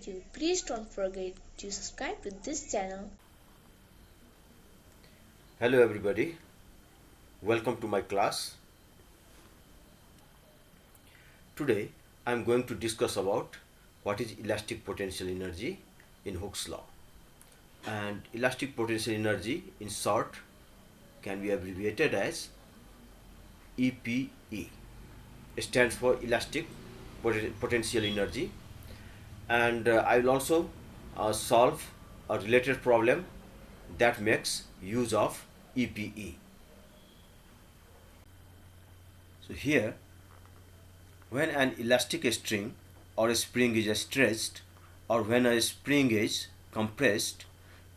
you, please don't forget to subscribe to this channel. Hello everybody, welcome to my class. Today I am going to discuss about what is elastic potential energy in Hooke's law. And elastic potential energy in short can be abbreviated as EPE. It stands for elastic potential energy, and I will also solve a related problem that makes use of EPE. So here, when an elastic string or a spring is stretched, or when a spring is compressed,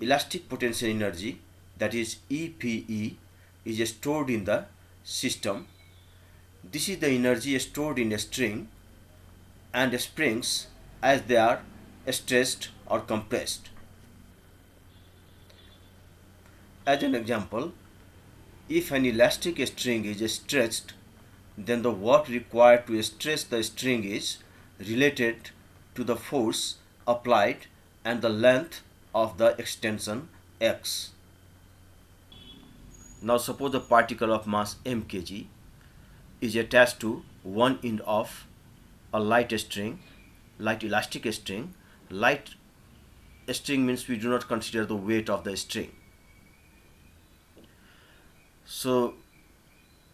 elastic potential energy, that is EPE, is stored in the system. This is the energy stored in a string and springs as they are stretched or compressed. As an example, if an elastic string is stretched, then the work required to stretch the string is related to the force applied and the length of the extension x. Now suppose a particle of mass mkg is attached to one end of a light elastic string. Light string means we do not consider the weight of the string. So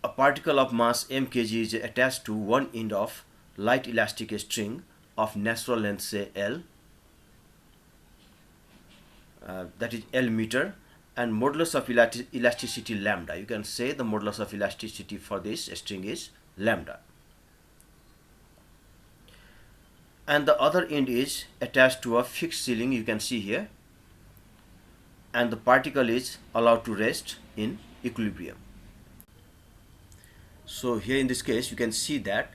a particle of mass mkg is attached to one end of light elastic string of natural length, say L, that is L meter, and modulus of elasticity lambda. You can say the modulus of elasticity for this string is lambda. And the other end is attached to a fixed ceiling, you can see here, and the particle is allowed to rest in equilibrium. So here in this case you can see that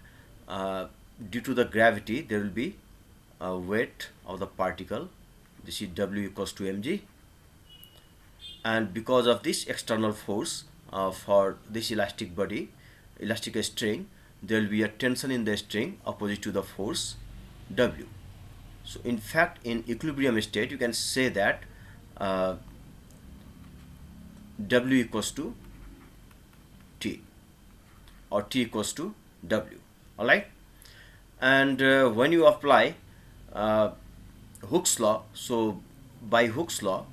due to the gravity there will be a weight of the particle. This is W equals to mg, and because of this external force for this elastic string, there will be a tension in the string opposite to the force W. So in fact in equilibrium state you can say that W equals to T, or T equals to W. Alright, and when you apply Hooke's law, so by Hooke's law,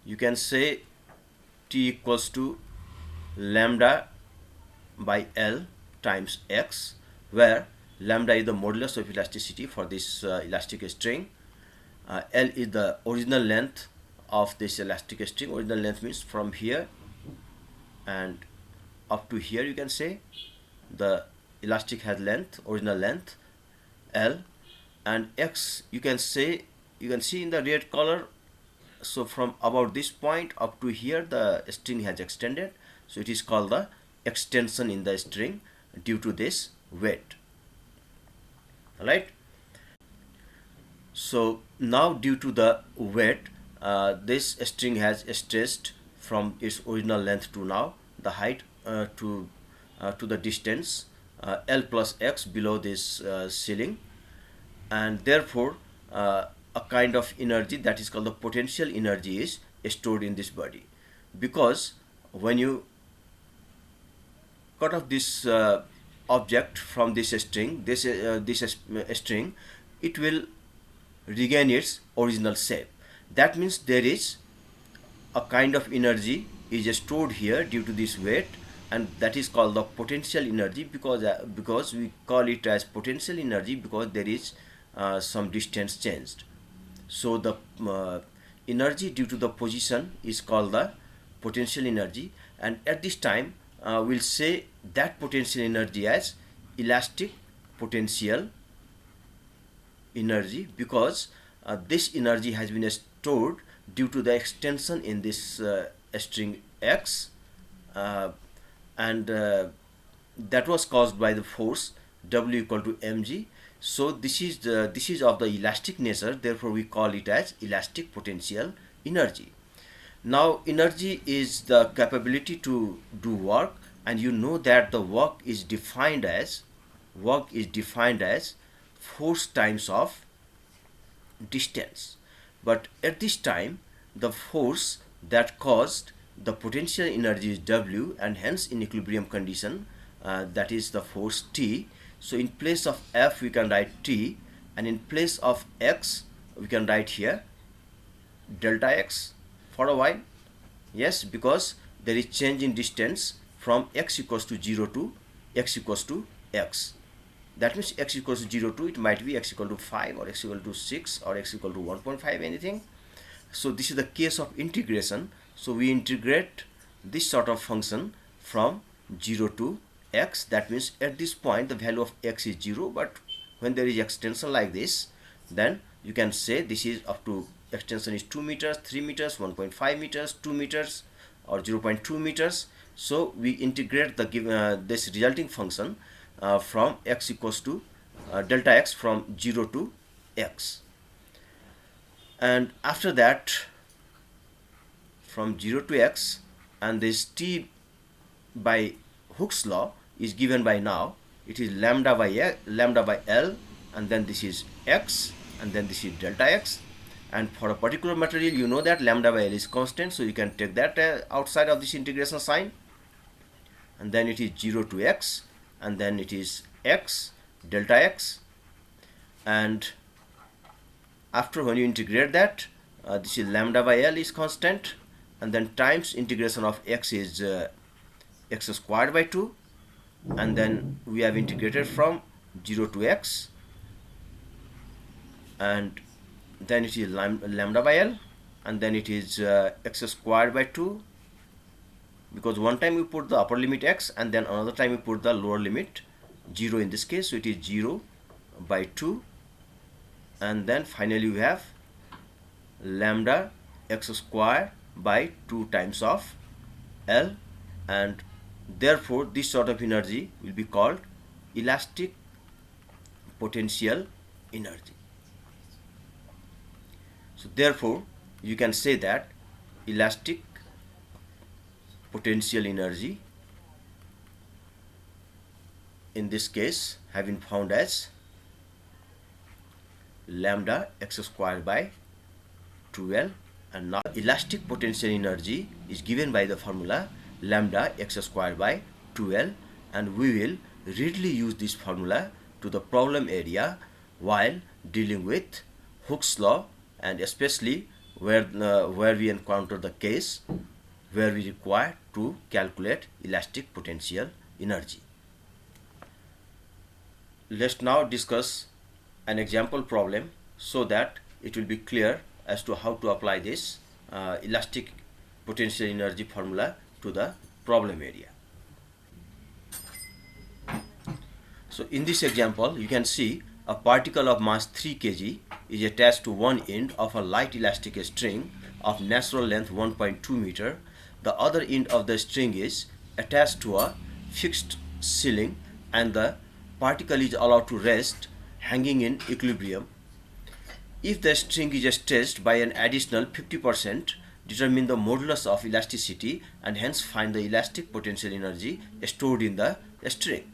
you can say T equals to lambda by L times x, where lambda is the modulus of elasticity for this elastic string. L is the original length of this elastic string. Original length means from here and up to here, you can say the elastic has length, original length L, and x you can see in the red color. So from about this point up to here the string has extended, so it is called the extension in the string due to this weight. Alright, so now due to the weight, this string has stretched from its original length to now the height to the distance L plus x below this ceiling, and therefore a kind of energy that is called the potential energy is stored in this body, because when you cut off this object from this string, this string, it will regain its original shape. That means there is a kind of energy is stored here due to this weight, and that is called the potential energy, because we call it as potential energy because there is some distance changed. So the energy due to the position is called the potential energy, and at this time we'll say that potential energy as elastic potential energy, because this energy has been stored due to the extension in this string x, and that was caused by the force W equal to mg. So this is of the elastic nature, therefore we call it as elastic potential energy. Now energy is the capability to do work and you know that the work is defined as force times of distance. But at this time, the force that caused the potential energy is W, and hence in equilibrium condition, that is the force T. So in place of F we can write T, and in place of X we can write here delta X for a while. Yes, because there is change in distance from x equals to 0 to x equals to x. That means x equals to 0 to, it might be x equal to 5 or x equal to 6 or x equal to 1.5, anything. So this is the case of integration. So we integrate this sort of function from 0 to x. That means at this point the value of x is 0, but when there is extension like this, then you can say this is up to, extension is 2 meters, 3 meters, 1.5 meters, 2 meters or 0.2 meters. So we integrate the given this resulting function from x equals to delta x from 0 to x, and after that from 0 to x, and this t by Hooke's law is given by, now it is lambda by L, and then this is x, and then this is delta x. And for a particular material, you know that lambda by L is constant, so you can take that outside of this integration sign, and then it is 0 to x, and then it is x delta x, and after when you integrate that, this is lambda by L is constant, and then times integration of x is x squared by 2, and then we have integrated from 0 to x, and then it is lambda by L, and then it is x squared by 2, because one time we put the upper limit x and then another time we put the lower limit 0 in this case, so it is 0 by 2, and then finally we have lambda x squared by 2 times of L, and therefore this sort of energy will be called elastic potential energy. So therefore you can say that elastic potential energy in this case have been found as lambda x squared by 2L, and now elastic potential energy is given by the formula lambda x squared by 2L, and we will readily use this formula to the problem area while dealing with Hooke's law, and especially where we encounter the case where we require to calculate elastic potential energy. Let's now discuss an example problem so that it will be clear as to how to apply this elastic potential energy formula to the problem area. So in this example, you can see a particle of mass 3 kg is attached to one end of a light elastic string of natural length 1.2 meter. The other end of the string is attached to a fixed ceiling, and the particle is allowed to rest hanging in equilibrium. If the string is stretched by an additional 50%, determine the modulus of elasticity and hence find the elastic potential energy stored in the string.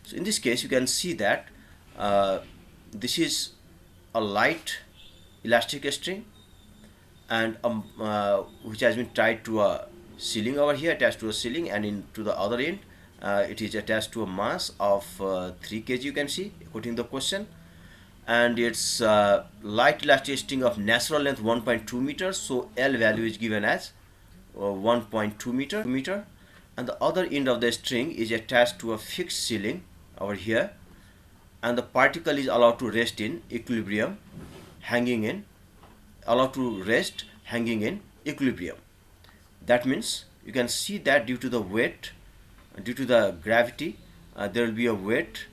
So in this case, you can see that this is a light elastic string, and which has been tied to a ceiling over here, attached to a ceiling, and into the other end it is attached to a mass of 3 kg, you can see according to the question, and it's light elastic string of natural length 1.2 meters, so L value is given as 1.2 meter, and the other end of the string is attached to a fixed ceiling over here, and the particle is allowed to rest in equilibrium, hanging in equilibrium. That means you can see that due to the weight, due to the gravity, there will be a weight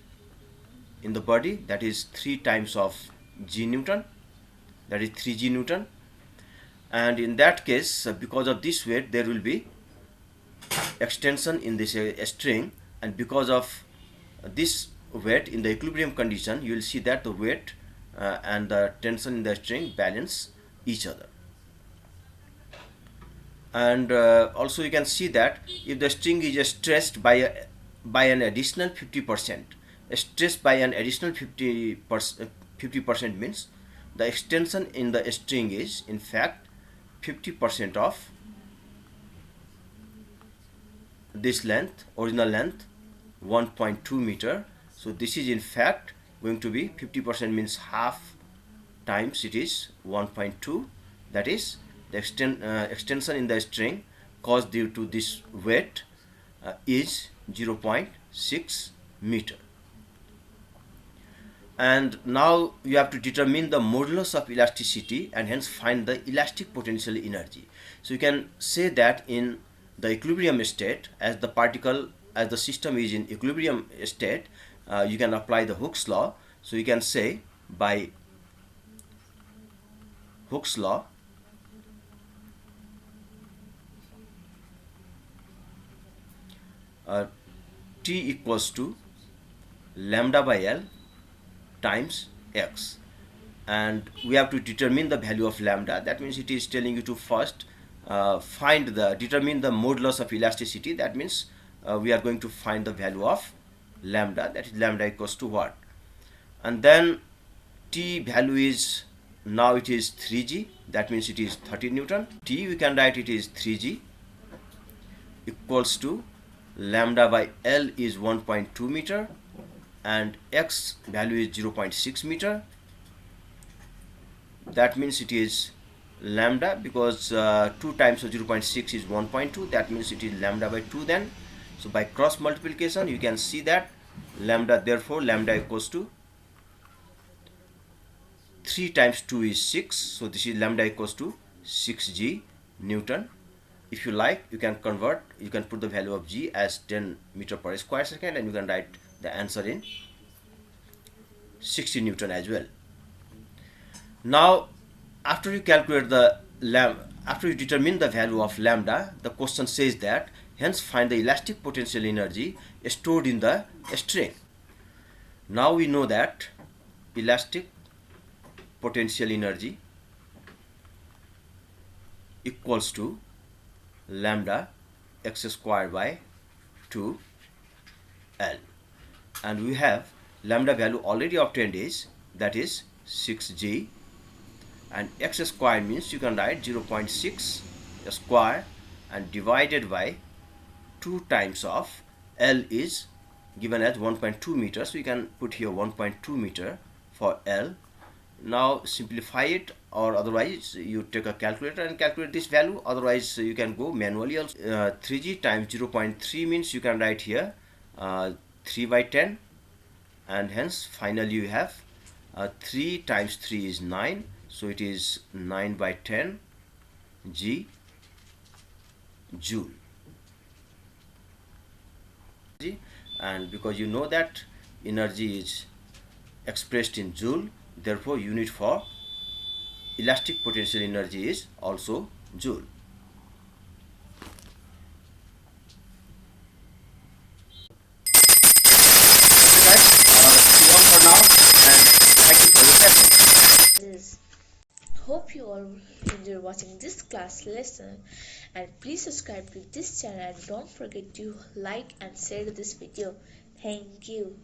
in the body, that is 3 times of g Newton, that is 3 g Newton, and in that case, because of this weight, there will be extension in this string, and because of this weight in the equilibrium condition, you will see that the weight and the tension in the string balance each other. And also you can see that if the string is stressed by an additional 50%, stressed by an additional 50% means the extension in the string is in fact 50% of this length, original length 1.2 meter. So this is in fact going to be 50% means half times it is 1.2, that is the extension in the string caused due to this weight is 0.6 meter. And now you have to determine the modulus of elasticity and hence find the elastic potential energy. So you can say that in the equilibrium state, as the system is in equilibrium state, you can apply the Hooke's law. So you can say by Hooke's law, T equals to lambda by L times x, and we have to determine the value of lambda. That means it is telling you to first determine the modulus of elasticity. That means we are going to find the value of lambda, that is lambda equals to what, and then T value is, now it is 3g, that means it is 30 Newton. T we can write it is 3g equals to lambda by L is 1.2 meter and x value is 0.6 meter. That means it is lambda, because 2 times of 0.6 is 1.2, that means it is lambda by 2 then. So by cross multiplication you can see that lambda, therefore lambda equals to 3 times 2 is 6, so this is lambda equals to 6g Newton. If you like, you can convert, you can put the value of g as 10 meter per square second and you can write the answer in 60 Newton as well. Now after you calculate after you determine the value of lambda, the question says that hence find the elastic potential energy stored in the string. Now we know that elastic potential energy equals to lambda x squared by 2 L, and we have lambda value already obtained is, that is 6g, and x squared means you can write 0.6 square and divided by 2 times of L is given as 1.2 meters, so you can put here 1.2 meter for L. Now simplify it, or otherwise you take a calculator and calculate this value, otherwise you can go manually also. 3g times 0.3 means you can write here 3 by 10, and hence finally you have 3 times 3 is 9, so it is 9 by 10 g joule. And because you know that energy is expressed in joule, therefore unit for elastic potential energy is also joule. See you all for now, and thank you for your patience. Hope you all enjoy watching this class lesson, and please subscribe to this channel and don't forget to like and share this video. Thank you.